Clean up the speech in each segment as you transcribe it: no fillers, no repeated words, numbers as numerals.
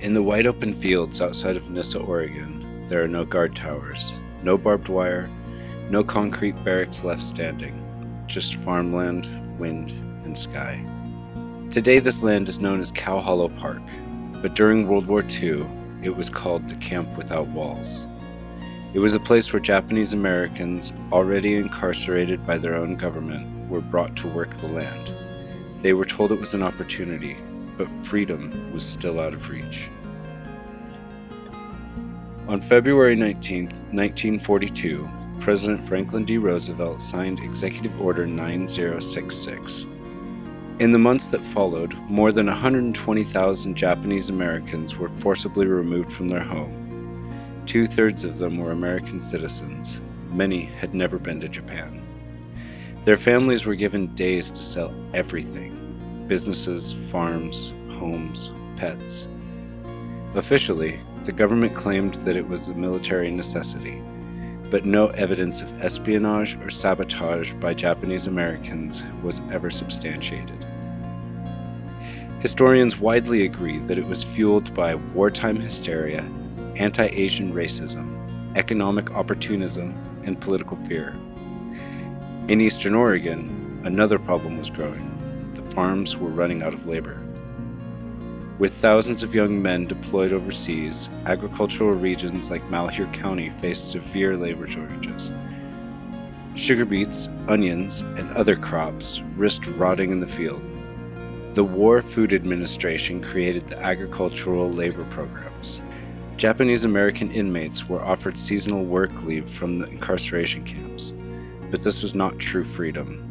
In the wide open fields outside of Nyssa, Oregon, there are no guard towers, no barbed wire, no concrete barracks left standing, just farmland, wind, and sky. Today this land is known as Cow Hollow Park, but during World War II, it was called the Camp Without Walls. It was a place where Japanese Americans, already incarcerated by their own government, were brought to work the land. They were told it was an opportunity, but freedom was still out of reach. On February 19, 1942, President Franklin D. Roosevelt signed Executive Order 9066. In the months that followed, more than 120,000 Japanese Americans were forcibly removed from their home. 2/3 of them were American citizens. Many had never been to Japan. Their families were given days to sell everything: businesses, farms, homes, pets. Officially, the government claimed that it was a military necessity, but no evidence of espionage or sabotage by Japanese Americans was ever substantiated. Historians widely agree that it was fueled by wartime hysteria, anti-Asian racism, economic opportunism, and political fear. In Eastern Oregon, another problem was growing. The farms were running out of labor. With thousands of young men deployed overseas, agricultural regions like Malheur County faced severe labor shortages. Sugar beets, onions, and other crops risked rotting in the field. The War Food Administration created the agricultural labor programs. Japanese American inmates were offered seasonal work leave from the incarceration camps, but this was not true freedom.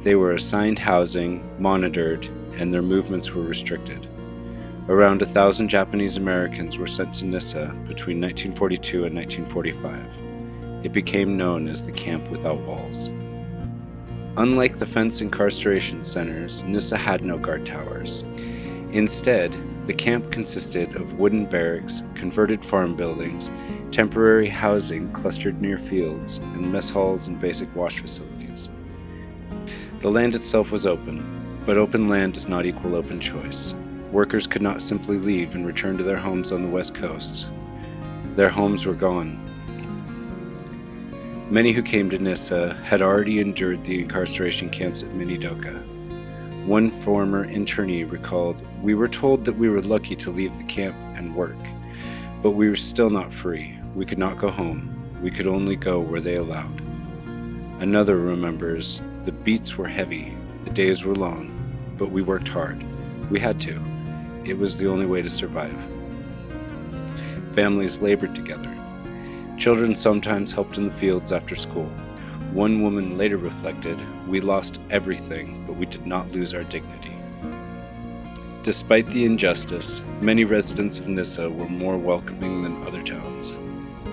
They were assigned housing, monitored, and their movements were restricted. Around 1,000 Japanese Americans were sent to Nyssa between 1942 and 1945. It became known as the Camp Without Walls. Unlike the fenced incarceration centers, Nyssa had no guard towers. Instead, the camp consisted of wooden barracks, converted farm buildings, temporary housing clustered near fields, and mess halls and basic wash facilities. The land itself was open, but open land does not equal open choice. Workers could not simply leave and return to their homes on the West Coast. Their homes were gone. Many who came to Nyssa had already endured the incarceration camps at Minidoka. One former internee recalled, "We were told that we were lucky to leave the camp and work, but we were still not free. We could not go home. We could only go where they allowed." Another remembers, "The beats were heavy, the days were long, but we worked hard. We had to. It was the only way to survive." Families labored together. Children sometimes helped in the fields after school. One woman later reflected, "We lost everything, but we did not lose our dignity." Despite the injustice, many residents of Nyssa were more welcoming than other towns.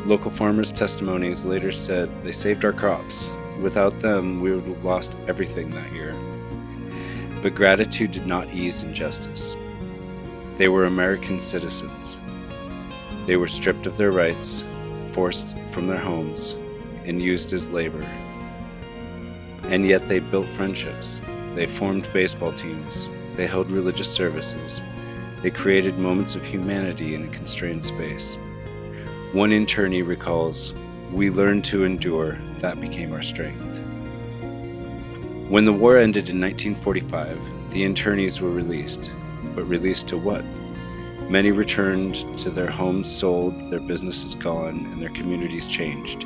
Local farmers' testimonies later said, "They saved our crops. Without them, we would have lost everything that year." But gratitude did not ease injustice. They were American citizens. They were stripped of their rights, forced from their homes, and used as labor. And yet they built friendships. They formed baseball teams. They held religious services. They created moments of humanity in a constrained space. One internee recalls, "We learned to endure. That became our strength." When the war ended in 1945, the internees were released. But released to what? Many returned to their homes sold, their businesses gone, and their communities changed.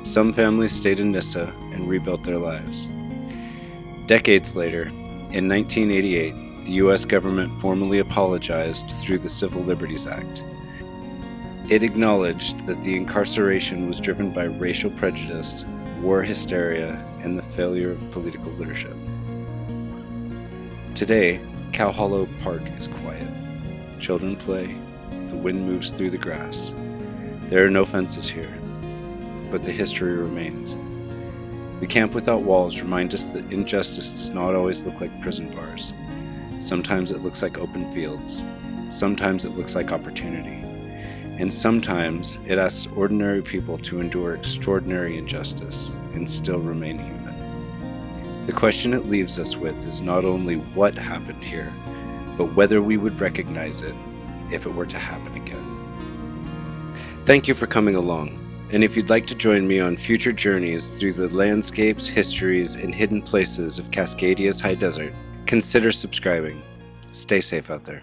Some families stayed in Nyssa and rebuilt their lives. Decades later, in 1988, the U.S. government formally apologized through the Civil Liberties Act. It acknowledged that the incarceration was driven by racial prejudice, war hysteria, and the failure of political leadership. Today, Cow Hollow Park is quiet. Children play. The wind moves through the grass. There are no fences here, but the history remains. The Camp Without Walls reminds us that injustice does not always look like prison bars. Sometimes it looks like open fields. Sometimes it looks like opportunity. And sometimes it asks ordinary people to endure extraordinary injustice and still remain human. The question it leaves us with is not only what happened here, but whether we would recognize it if it were to happen again. Thank you for coming along, and if you'd like to join me on future journeys through the landscapes, histories, and hidden places of Cascadia's high desert, consider subscribing. Stay safe out there.